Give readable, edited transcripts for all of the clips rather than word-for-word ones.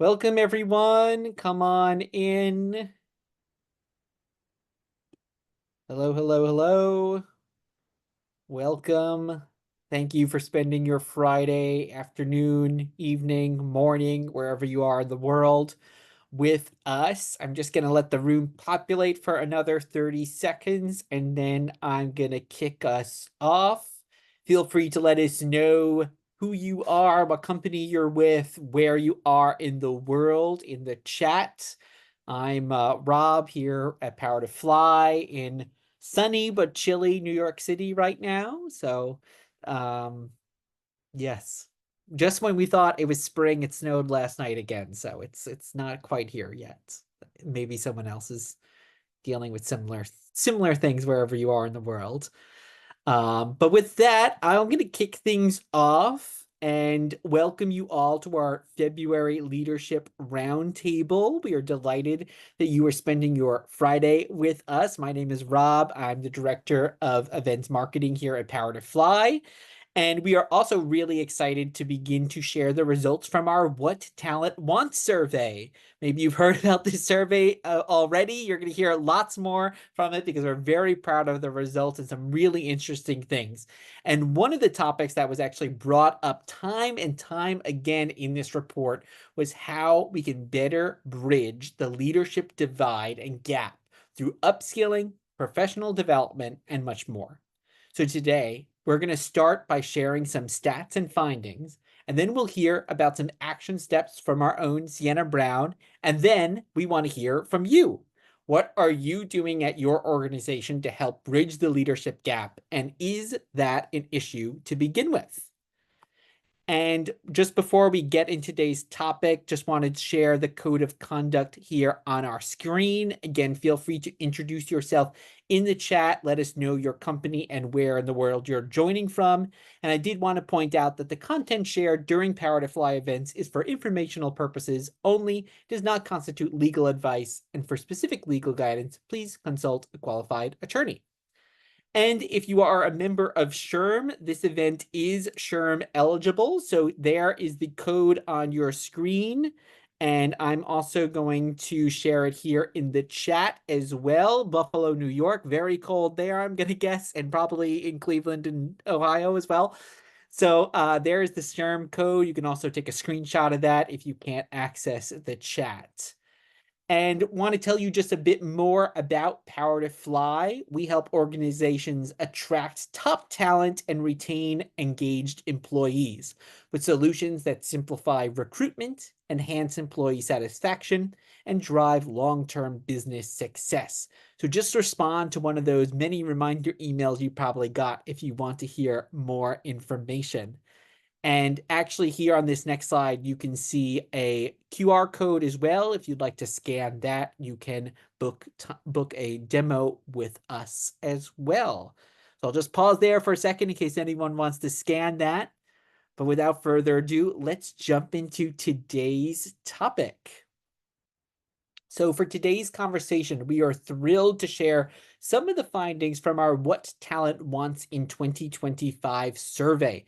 Welcome, everyone. Come on in. Hello, hello, hello. Welcome. Thank you for spending your Friday afternoon, evening, morning, wherever you are in the world with us. I'm just going to let the room populate for another 30 seconds, and then I'm going to kick us off. Feel free to let us know who you are, what company you're with, where you are in the world in the chat. I'm Rob here at Power to Fly in sunny but chilly New York City right now. So, yes, just when we thought it was spring, it snowed last night again. So it's not quite here yet. Maybe someone else is dealing with similar things wherever you are in the world. But with that, I'm going to kick things off and welcome you all to our February Leadership Roundtable. We are delighted that you are spending your Friday with us. My name is Rob. I'm the Director of Events Marketing here at Power to Fly. And we are also really excited to begin to share the results from our What Talent Wants survey. Maybe you've heard about this survey already. You're going to hear lots more from it because we're very proud of the results and some really interesting things. And one of the topics that was actually brought up time and time again in this report was how we can better bridge the leadership divide and gap through upskilling, professional development, and much more. So today, we're going to start by sharing some stats and findings, and then we'll hear about some action steps from our own Sienna Brown, and then we want to hear from you. What are you doing at your organization to help bridge the leadership gap, and is that an issue to begin with? And just before we get into today's topic, just wanted to share the code of conduct here on our screen. Again, feel free to introduce yourself in the chat. Let us know your company and where in the world you're joining from. And I did want to point out that the content shared during Power to Fly events is for informational purposes only, does not constitute legal advice. And for specific legal guidance, please consult a qualified attorney. And if you are a member of SHRM, this event is SHRM eligible. So there is the code on your screen. And I'm also going to share it here in the chat as well. Buffalo, New York, very cold there, I'm going to guess, and probably in Cleveland and Ohio as well. So there's the SHRM code. You can also take a screenshot of that if you can't access the chat. And want to tell you just a bit more about Power to Fly. We help organizations attract top talent and retain engaged employees with solutions that simplify recruitment, enhance employee satisfaction, and drive long-term business success. So just respond to one of those many reminder emails you probably got if you want to hear more information. And actually here on this next slide, you can see a QR code as well. If you'd like to scan that, you can book a demo with us as well. So I'll just pause there for a second in case anyone wants to scan that. But without further ado, let's jump into today's topic. So for today's conversation, we are thrilled to share some of the findings from our What Talent Wants in 2025 survey.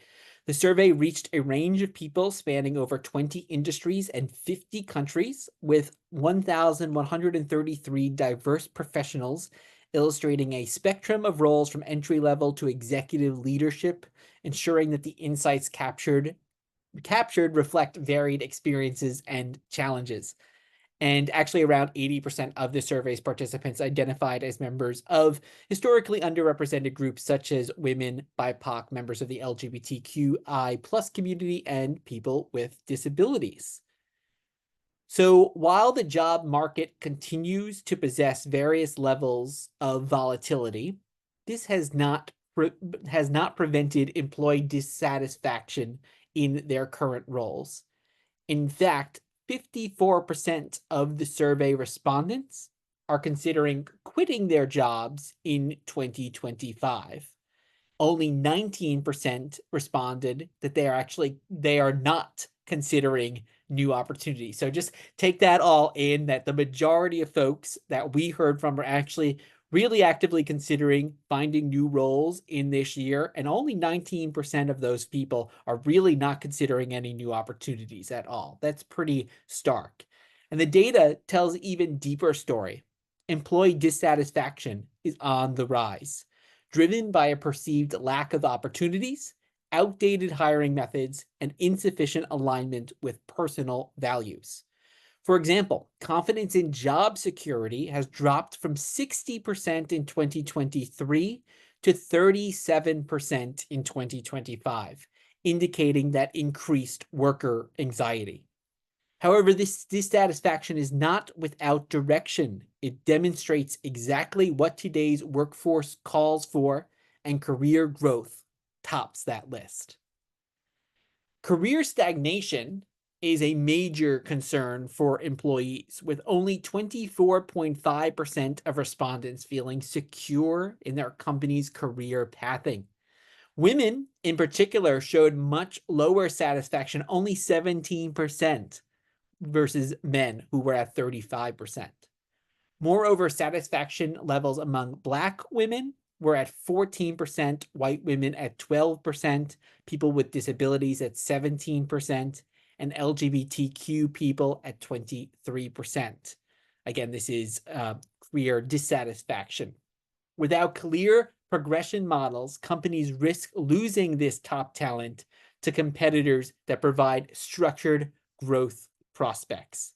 The survey reached a range of people spanning over 20 industries and 50 countries with 1,133 diverse professionals, illustrating a spectrum of roles from entry level to executive leadership, ensuring that the insights captured reflect varied experiences and challenges. And actually around 80% of the survey's participants identified as members of historically underrepresented groups such as women, BIPOC, members of the LGBTQI+ community, and people with disabilities. So while the job market continues to possess various levels of volatility, this has not prevented employee dissatisfaction in their current roles. In fact, 54% of the survey respondents are considering quitting their jobs in 2025. Only 19% responded that they are not considering new opportunities. So just take that all in, that the majority of folks that we heard from are actually really actively considering finding new roles in this year, and only 19% of those people are really not considering any new opportunities at all. That's pretty stark. And the data tells even deeper story. Employee dissatisfaction is on the rise, driven by a perceived lack of opportunities, outdated hiring methods, and insufficient alignment with personal values. For example, confidence in job security has dropped from 60% in 2023 to 37% in 2025, indicating that increased worker anxiety. However, this dissatisfaction is not without direction. It demonstrates exactly what today's workforce calls for, and career growth tops that list. Career stagnation is a major concern for employees, with only 24.5% of respondents feeling secure in their company's career pathing. Women, in particular, showed much lower satisfaction, only 17%, versus men, who were at 35%. Moreover, satisfaction levels among Black women were at 14%, white women at 12%, people with disabilities at 17%, and LGBTQ people at 23%. Again, this is career dissatisfaction. Without clear progression models, companies risk losing this top talent to competitors that provide structured growth prospects.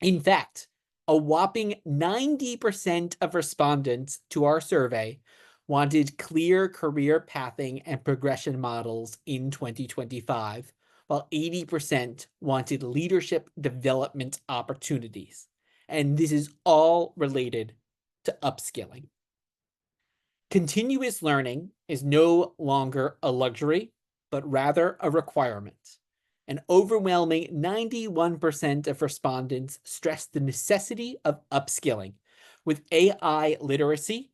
In fact, a whopping 90% of respondents to our survey wanted clear career pathing and progression models in 2025, while 80% wanted leadership development opportunities. And this is all related to upskilling. Continuous learning is no longer a luxury, but rather a requirement. An overwhelming 91% of respondents stressed the necessity of upskilling, with AI literacy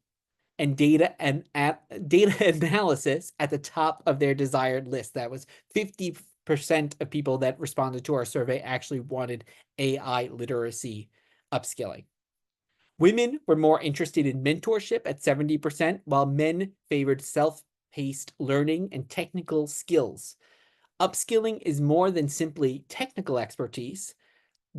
and data analysis at the top of their desired list. That was 50% of people that responded to our survey actually wanted AI literacy upskilling. Women were more interested in mentorship at 70%, while men favored self-paced learning and technical skills. Upskilling is more than simply technical expertise.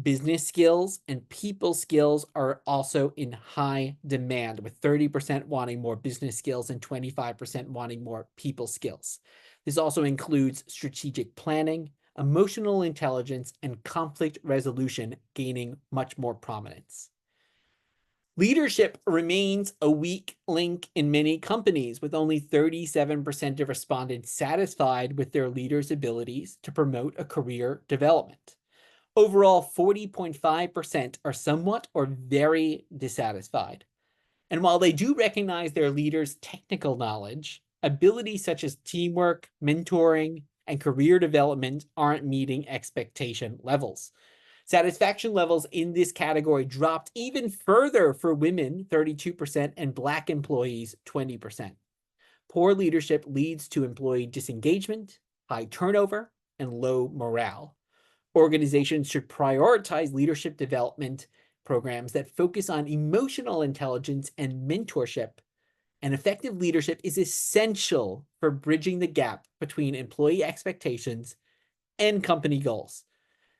Business skills and people skills are also in high demand, with 30% wanting more business skills and 25% wanting more people skills. This also includes strategic planning, emotional intelligence, and conflict resolution gaining much more prominence. Leadership remains a weak link in many companies, with only 37% of respondents satisfied with their leaders' abilities to promote a career development. Overall, 40.5% are somewhat or very dissatisfied. And while they do recognize their leaders' technical knowledge, abilities such as teamwork, mentoring, and career development aren't meeting expectation levels. Satisfaction levels in this category dropped even further for women, 32%, and Black employees, 20%. Poor leadership leads to employee disengagement, high turnover, and low morale. Organizations should prioritize leadership development programs that focus on emotional intelligence and mentorship. And effective leadership is essential for bridging the gap between employee expectations and company goals.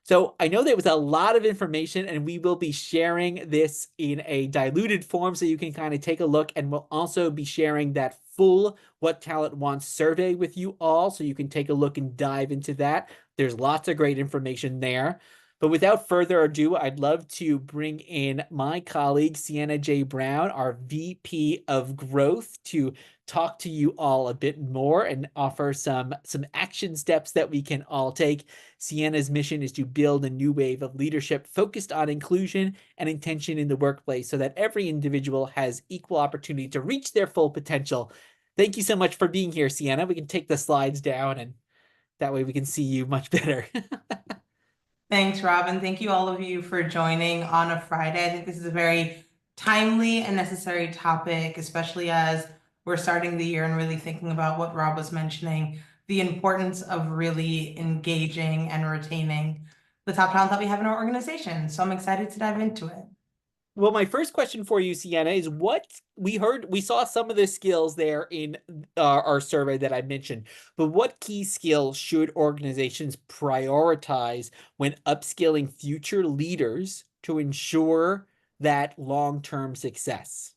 So I know there was a lot of information, and we will be sharing this in a diluted form so you can kind of take a look, and we'll also be sharing that full What Talent Wants survey with you all so you can take a look and dive into that. There's lots of great information there. But without further ado, I'd love to bring in my colleague, Sienna J. Brown, our VP of Growth, to talk to you all a bit more and offer some action steps that we can all take. Sienna's mission is to build a new wave of leadership focused on inclusion and intention in the workplace so that every individual has equal opportunity to reach their full potential. Thank you so much for being here, Sienna. We can take the slides down, and that way we can see you much better. Thanks, Rob, and thank you all of you for joining on a Friday. I think this is a very timely and necessary topic, especially as we're starting the year and really thinking about what Rob was mentioning, the importance of really engaging and retaining the top talent that we have in our organization. So I'm excited to dive into it. Well, my first question for you, Sienna, is we saw some of the skills there in our survey that I mentioned, but what key skills should organizations prioritize when upskilling future leaders to ensure that long-term success?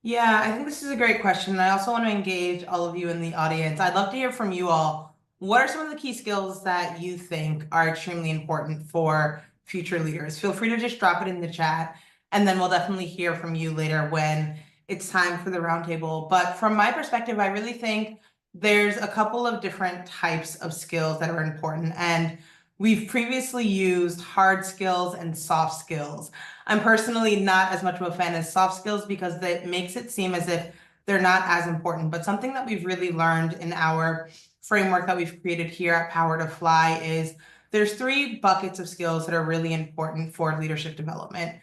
Yeah, I think this is a great question. And I also want to engage all of you in the audience. I'd love to hear from you all. What are some of the key skills that you think are extremely important for future leaders? Feel free to just drop it in the chat, and then we'll definitely hear from you later when it's time for the roundtable. But from my perspective, I really think there's a couple of different types of skills that are important. And we've previously used hard skills and soft skills. I'm personally not as much of a fan of soft skills because that makes it seem as if they're not as important. But something that we've really learned in our framework that we've created here at Power to Fly is there's three buckets of skills that are really important for leadership development.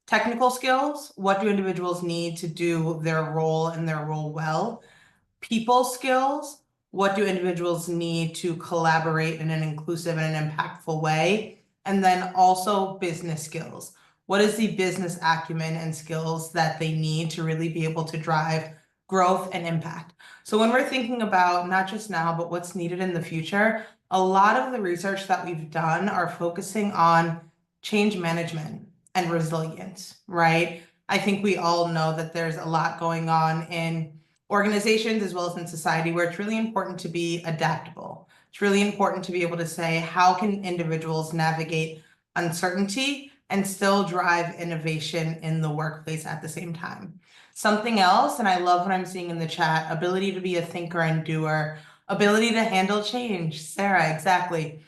Technical skills, what do individuals need to do their role and their role well? People skills, what do individuals need to collaborate in an inclusive and an impactful way? And then also business skills. What is the business acumen and skills that they need to really be able to drive growth and impact? So when we're thinking about not just now, but what's needed in the future, a lot of the research that we've done are focusing on change management and resilience, right? I think we all know that there's a lot going on in organizations as well as in society where it's really important to be adaptable. It's really important to be able to say, how can individuals navigate uncertainty and still drive innovation in the workplace at the same time? Something else, and I love what I'm seeing in the chat, ability to be a thinker and doer, ability to handle change. Sarah, exactly.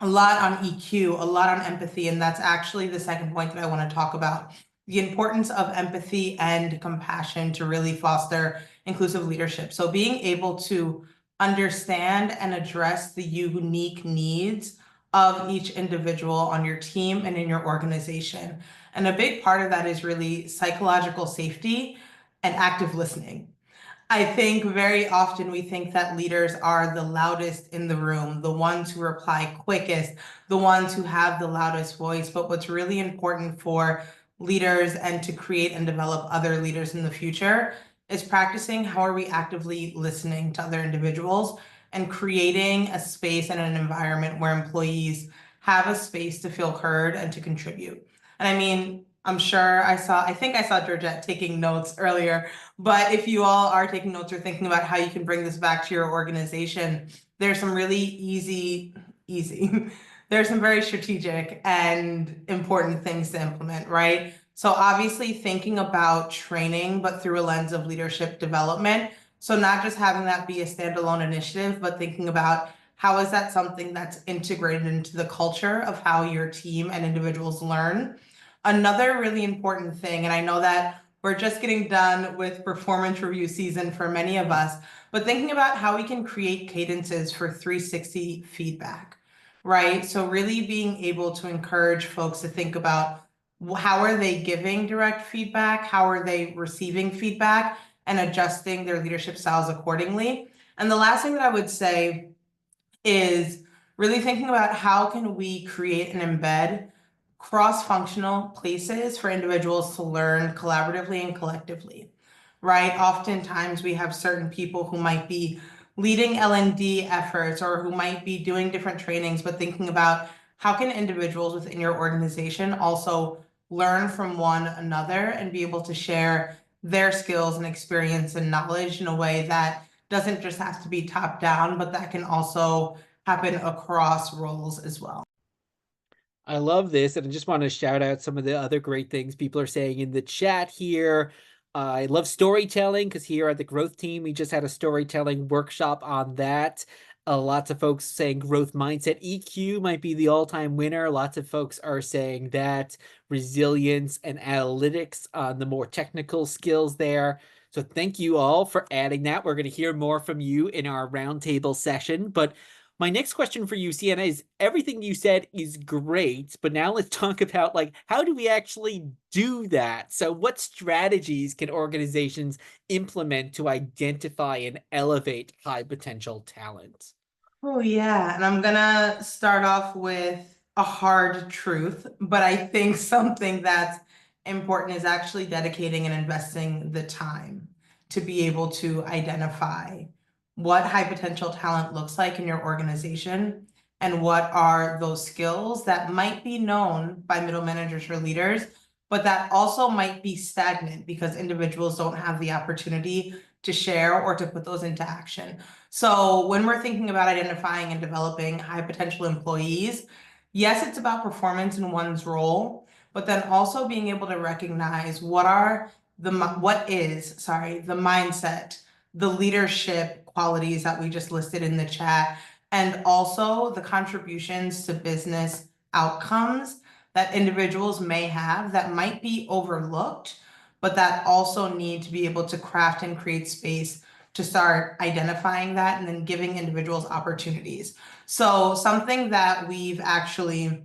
A lot on EQ, a lot on empathy, and that's actually the second point that I want to talk about, the importance of empathy and compassion to really foster inclusive leadership. So being able to understand and address the unique needs of each individual on your team and in your organization. And a big part of that is really psychological safety and active listening. I think very often we think that leaders are the loudest in the room, the ones who reply quickest, the ones who have the loudest voice. But what's really important for leaders and to create and develop other leaders in the future is practicing how are we actively listening to other individuals and creating a space and an environment where employees have a space to feel heard and to contribute. And I mean, I think I saw Georgette taking notes earlier, but if you all are taking notes or thinking about how you can bring this back to your organization, there's some really easy. There's some very strategic and important things to implement, right? So obviously thinking about training, but through a lens of leadership development. So not just having that be a standalone initiative, but thinking about how is that something that's integrated into the culture of how your team and individuals learn. Another really important thing, and I know that we're just getting done with performance review season for many of us, but thinking about how we can create cadences for 360 feedback, right? So really being able to encourage folks to think about how are they giving direct feedback, how are they receiving feedback, and adjusting their leadership styles accordingly. And the last thing that I would say is really thinking about how can we create and embed cross-functional places for individuals to learn collaboratively and collectively, right? Oftentimes we have certain people who might be leading L&D efforts or who might be doing different trainings, but thinking about how can individuals within your organization also learn from one another and be able to share their skills and experience and knowledge in a way that doesn't just have to be top down, but that can also happen across roles as well. I love this, and I just want to shout out some of the other great things people are saying in the chat here. I love storytelling because here at the growth team, we just had a storytelling workshop on that. Lots of folks saying growth mindset EQ might be the all-time winner. Lots of folks are saying that resilience and analytics on the more technical skills there. So thank you all for adding that. We're going to hear more from you in our roundtable session, but my next question for you, Sienna, is everything you said is great, but now let's talk about like how do we actually do that? So what strategies can organizations implement to identify and elevate high potential talent? Oh, yeah. And I'm gonna start off with a hard truth, but I think something that's important is actually dedicating and investing the time to be able to identify what high potential talent looks like in your organization and what are those skills that might be known by middle managers or leaders, but that also might be stagnant because individuals don't have the opportunity to share or to put those into action. So when we're thinking about identifying and developing high potential employees, yes, it's about performance in one's role, but then also being able to recognize the mindset, the leadership qualities that we just listed in the chat, and also the contributions to business outcomes that individuals may have that might be overlooked, but that also need to be able to craft and create space to start identifying that and then giving individuals opportunities. So something that we've actually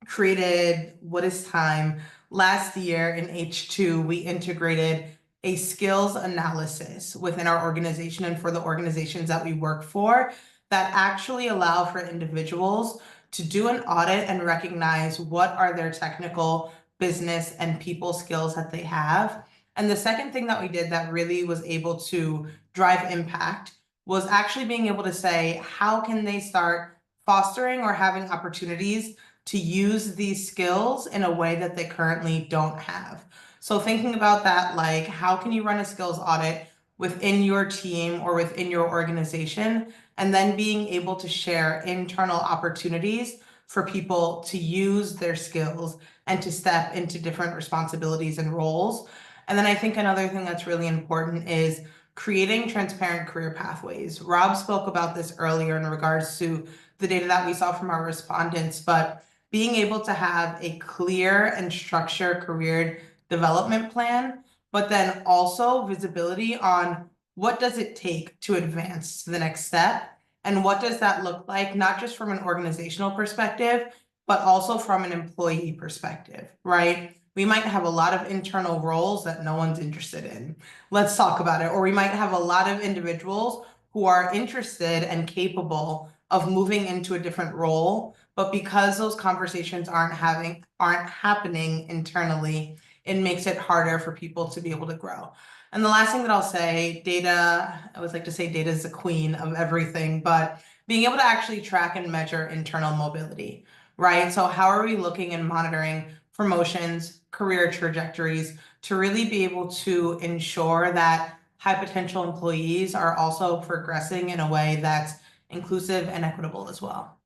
created, what is time? Last year in H2, we integrated a skills analysis within our organization and for the organizations that we work for that actually allow for individuals to do an audit and recognize what are their technical, business, and people skills that they have. And the second thing that we did that really was able to drive impact was actually being able to say, how can they start fostering or having opportunities to use these skills in a way that they currently don't have. So thinking about that, like how can you run a skills audit within your team or within your organization, and then being able to share internal opportunities for people to use their skills and to step into different responsibilities and roles. And then I think another thing that's really important is creating transparent career pathways. Rob spoke about this earlier in regards to the data that we saw from our respondents, but being able to have a clear and structured career development plan, but then also visibility on what does it take to advance to the next step, and what does that look like, not just from an organizational perspective, but also from an employee perspective, right? We might have a lot of internal roles that no one's interested in. Let's talk about it. Or we might have a lot of individuals who are interested and capable of moving into a different role, but because those conversations aren't happening internally, it makes it harder for people to be able to grow. And the last thing that I'll say, data, I always like to say data is the queen of everything, but being able to actually track and measure internal mobility, right? So how are we looking and monitoring promotions, career trajectories to really be able to ensure that high potential employees are also progressing in a way that's inclusive and equitable as well.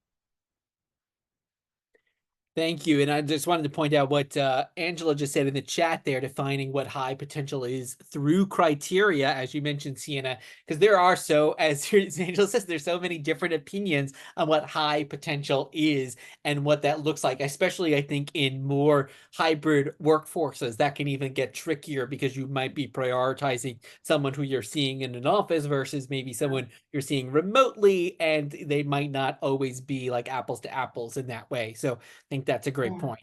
Thank you. And I just wanted to point out what Angela just said in the chat there, defining what high potential is through criteria, as you mentioned, Sienna, because there are as Angela says, there's so many different opinions on what high potential is and what that looks like, especially I think in more hybrid workforces. That can even get trickier because you might be prioritizing someone who you're seeing in an office versus maybe someone you're seeing remotely, and they might not always be like apples to apples in that way. So I think that's a great point.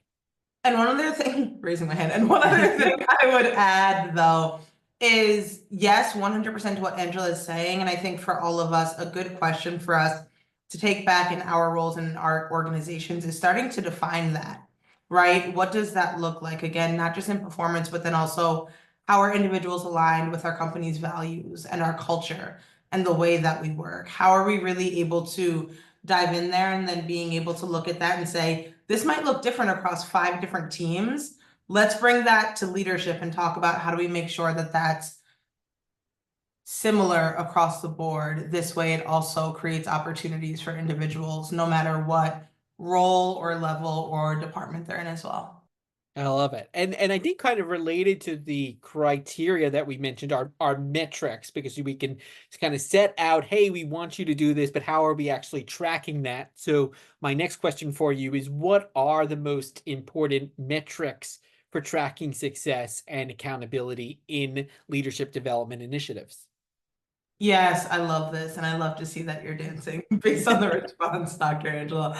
And one other thing, raising my hand, and one other thing I would add though is yes, 100% to what Angela is saying. And I think for all of us, a good question for us to take back in our roles and in our organizations is starting to define that, right? What does that look like? Again, not just in performance, but then also how are individuals aligned with our company's values and our culture and the way that we work? How are we really able to dive in there and then being able to look at that and say, this might look different across 5 different teams. Let's bring that to leadership and talk about how do we make sure that that's similar across the board. This way, it also creates opportunities for individuals, no matter what role or level or department they're in as well. I love it. And I think kind of related to the criteria that we mentioned are metrics, because we can kind of set out, hey, we want you to do this, but how are we actually tracking that? So my next question for you is, what are the most important metrics for tracking success and accountability in leadership development initiatives? Yes, I love this, and I love to see that you're dancing based on the response, Dr. Angela.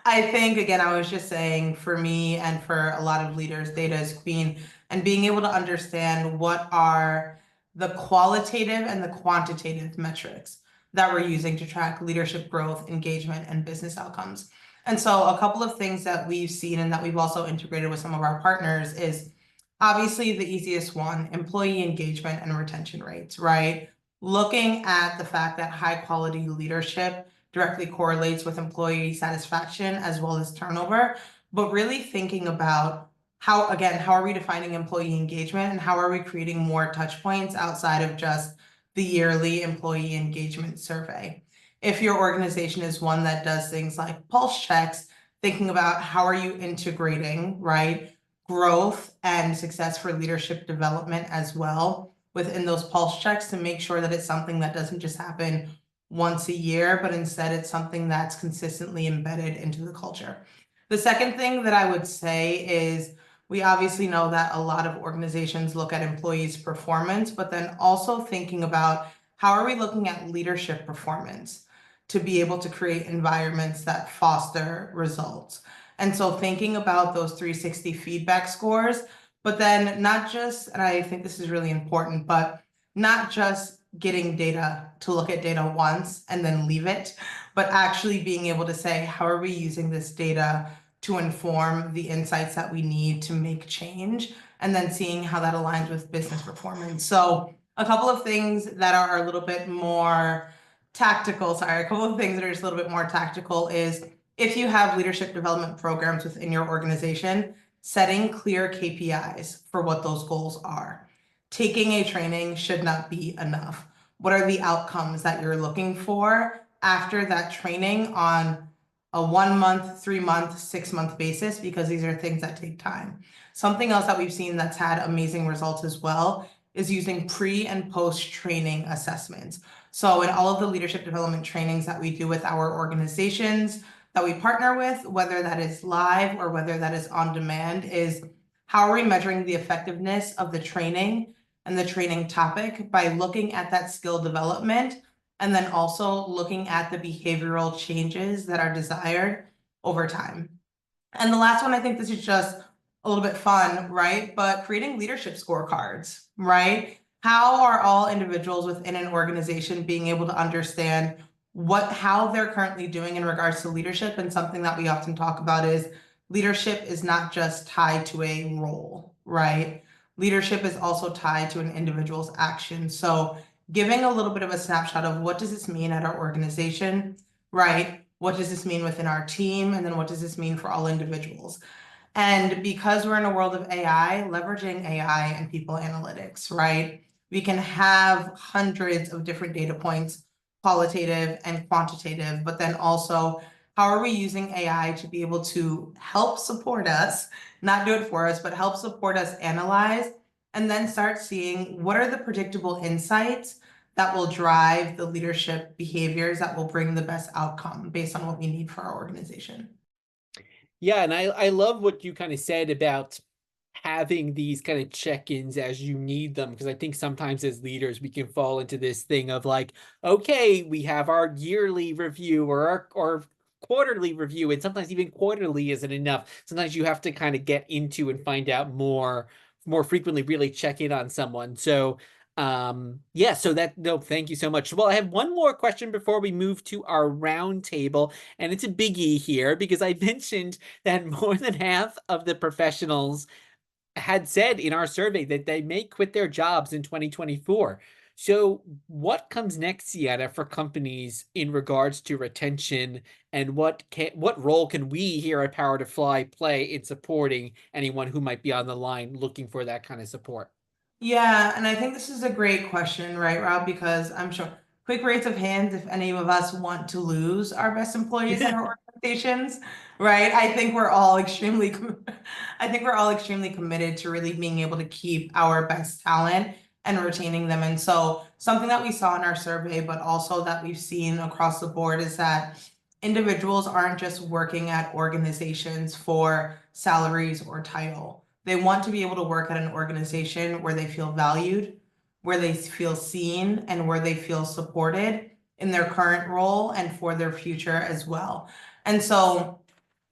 I think, again, I was just saying for me and for a lot of leaders, data is queen, and being able to understand what are the qualitative and the quantitative metrics that we're using to track leadership growth, engagement, and business outcomes. And so a couple of things that we've seen and that we've also integrated with some of our partners is Obviously, the easiest one, employee engagement and retention rates, right? Looking at the fact that high quality leadership directly correlates with employee satisfaction as well as turnover, but really thinking about how, again, how are we defining employee engagement and how are we creating more touch points outside of just the yearly employee engagement survey? If your organization is one that does things like pulse checks, thinking about how are you integrating, right, growth and success for leadership development as well within those pulse checks to make sure that it's something that doesn't just happen once a year, but instead it's something that's consistently embedded into the culture. The second thing that I would say is we obviously know that a lot of organizations look at employees' performance, but then also thinking about how are we looking at leadership performance to be able to create environments that foster results. And so thinking about those 360 feedback scores, but then not just, and I think this is really important, but not just getting data to look at data once and then leave it, but actually being able to say, how are we using this data to inform the insights that we need to make change, and then seeing how that aligns with business performance. So a couple of things that are a little bit more tactical, sorry, a couple of things that are just a little bit more tactical is if you have leadership development programs within your organization, setting clear KPIs for what those goals are. Taking a training should not be enough. What are the outcomes that you're looking for after that training on a 1 month, 3 month, 6 month basis? Because these are things that take time. Something else that we've seen that's had amazing results as well is using pre and post training assessments. So in all of the leadership development trainings that we do with our organizations that we partner with, whether that is live or whether that is on demand, is how are we measuring the effectiveness of the training and the training topic by looking at that skill development and then also looking at the behavioral changes that are desired over time. And the last one, I think this is just a little bit fun, right? But creating leadership scorecards, right? How are all individuals within an organization being able to understand how they're currently doing in regards to leadership? And something that we often talk about is leadership is not just tied to a role, right? Leadership is also tied to an individual's action. So giving a little bit of a snapshot of what does this mean at our organization, right? What does this mean within our team? And then what does this mean for all individuals? And because we're in a world of AI, leveraging AI and people analytics, right? We can have hundreds of different data points, qualitative and quantitative, but then also how are we using AI to be able to help support us, not do it for us, but help support us analyze, and then start seeing what are the predictable insights that will drive the leadership behaviors that will bring the best outcome based on what we need for our organization. Yeah, and I love what you kind of said about having these kind of check-ins as you need them, because I think sometimes as leaders we can fall into this thing of like, okay, we have our yearly review or our quarterly review, and sometimes even quarterly isn't enough. Sometimes you have to kind of get into and find out more frequently, really check in on someone. So yeah, so that, no, thank you so much. Well, I have one more question before we move to our round table, and it's a biggie here because I mentioned that more than half of the professionals had said in our survey that they may quit their jobs in 2024. So what comes next, Sienna, for companies in regards to retention, and what role can we here at Power to Fly play in supporting anyone who might be on the line looking for that kind of support? Yeah, and I think this is a great question, right, Rob? Because I'm sure quick rates of hands if any of us want to lose our best employees in our organizations, right? I think we're all extremely committed to really being able to keep our best talent and retaining them. And so something that we saw in our survey, but also that we've seen across the board, is that individuals aren't just working at organizations for salaries or title. They want to be able to work at an organization where they feel valued, where they feel seen, and where they feel supported in their current role and for their future as well. And so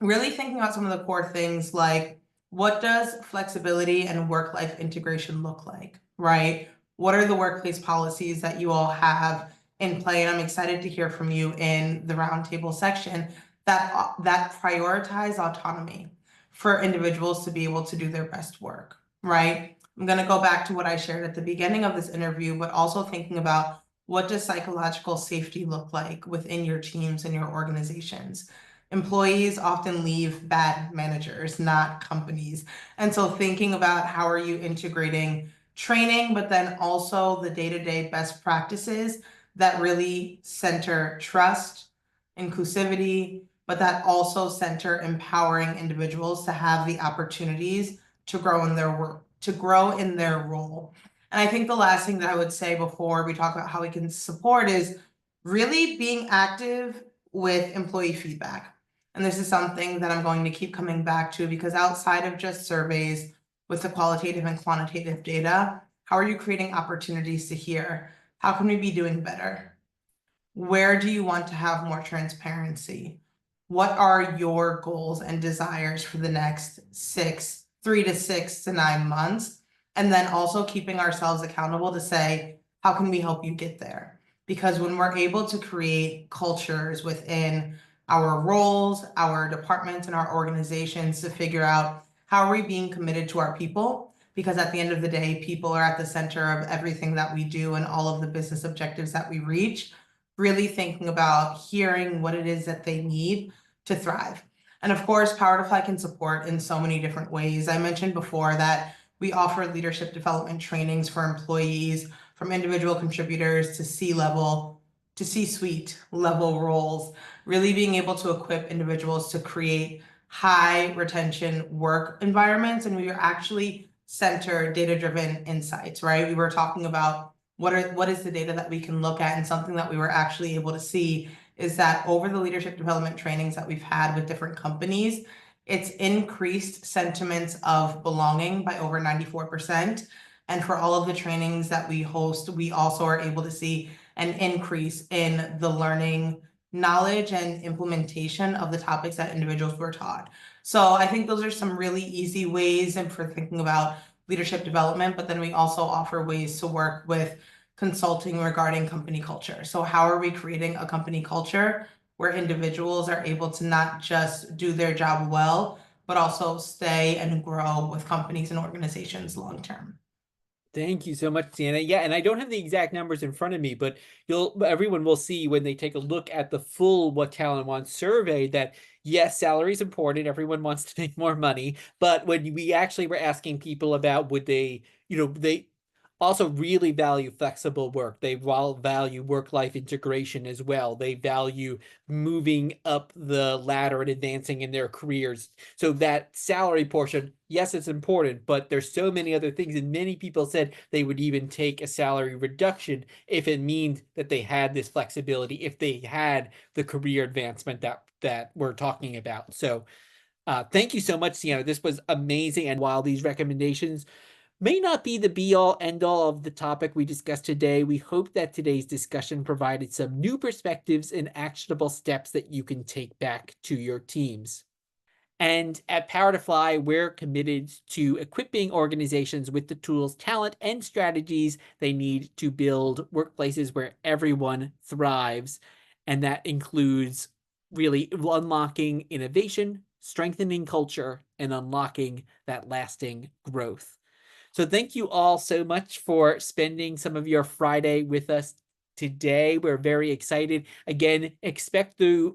really thinking about some of the core things like what does flexibility and work-life integration look like, right? What are the workplace policies that you all have in play? And I'm excited to hear from you in the roundtable section that prioritize autonomy for individuals to be able to do their best work, right? I'm going to go back to what I shared at the beginning of this interview, but also thinking about what does psychological safety look like within your teams and your organizations? Employees often leave bad managers, not companies. And so thinking about how are you integrating training, but then also the day-to-day best practices that really center trust, inclusivity, but that also center empowering individuals to have the opportunities to grow in their work, to grow in their role. And I think the last thing that I would say before we talk about how we can support is really being active with employee feedback. And this is something that I'm going to keep coming back to, because outside of just surveys with the qualitative and quantitative data, how are you creating opportunities to hear? How can we be doing better? Where do you want to have more transparency? What are your goals and desires for the next 3 to 6 to 9 months? And then also keeping ourselves accountable to say, how can we help you get there? Because when we're able to create cultures within our roles, our departments, and our organizations to figure out how are we being committed to our people? Because at the end of the day, people are at the center of everything that we do and all of the business objectives that we reach. Really thinking about hearing what it is that they need to thrive. And of course, Power to Fly can support in so many different ways. I mentioned before that we offer leadership development trainings for employees, from individual contributors to C-level to C-suite level roles, really being able to equip individuals to create high retention work environments. And we are actually center data-driven insights, right? We were talking about what is the data that we can look at, and something that we were actually able to see is that over the leadership development trainings that we've had with different companies, it's increased sentiments of belonging by over 94%. And for all of the trainings that we host, we also are able to see an increase in the learning, knowledge, and implementation of the topics that individuals were taught. So I think those are some really easy ways and for thinking about leadership development, but then we also offer ways to work with consulting regarding company culture. So how are we creating a company culture where individuals are able to not just do their job well, but also stay and grow with companies and organizations long term? Thank you so much, Sienna. Yeah, and I don't have the exact numbers in front of me, but everyone will see when they take a look at the full What Talent Wants survey that yes, salary is important. Everyone wants to make more money, but when we actually were asking people about would they, they also really value flexible work. They value work-life integration as well. They value moving up the ladder and advancing in their careers. So that salary portion, yes, it's important, but there's so many other things. And many people said they would even take a salary reduction if it means that they had this flexibility, if they had the career advancement that we're talking about. So thank you so much, Sienna. This was amazing. And while these recommendations may not be the be all end all of the topic we discussed today, we hope that today's discussion provided some new perspectives and actionable steps that you can take back to your teams. And at Power to Fly, we're committed to equipping organizations with the tools, talent, and strategies they need to build workplaces where everyone thrives. And that includes really unlocking innovation, strengthening culture, and unlocking that lasting growth. So thank you all so much for spending some of your Friday with us today. We're very excited. Again, expect the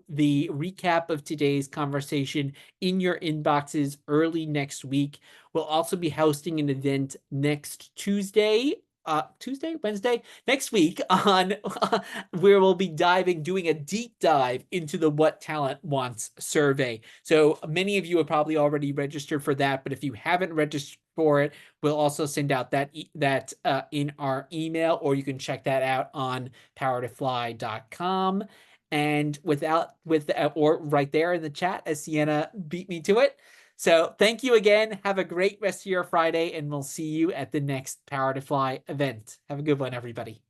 recap of today's conversation in your inboxes early next week. We'll also be hosting an event next Tuesday, Wednesday, next week on where we'll be doing a deep dive into the What Talent Wants survey. So many of you have probably already registered for that, but if you haven't registered for it, we'll also send out that in our email, or you can check that out on powertofly.com. And or right there in the chat, as Sienna beat me to it. So thank you again. Have a great rest of your Friday, and we'll see you at the next Power to Fly event. Have a good one, everybody.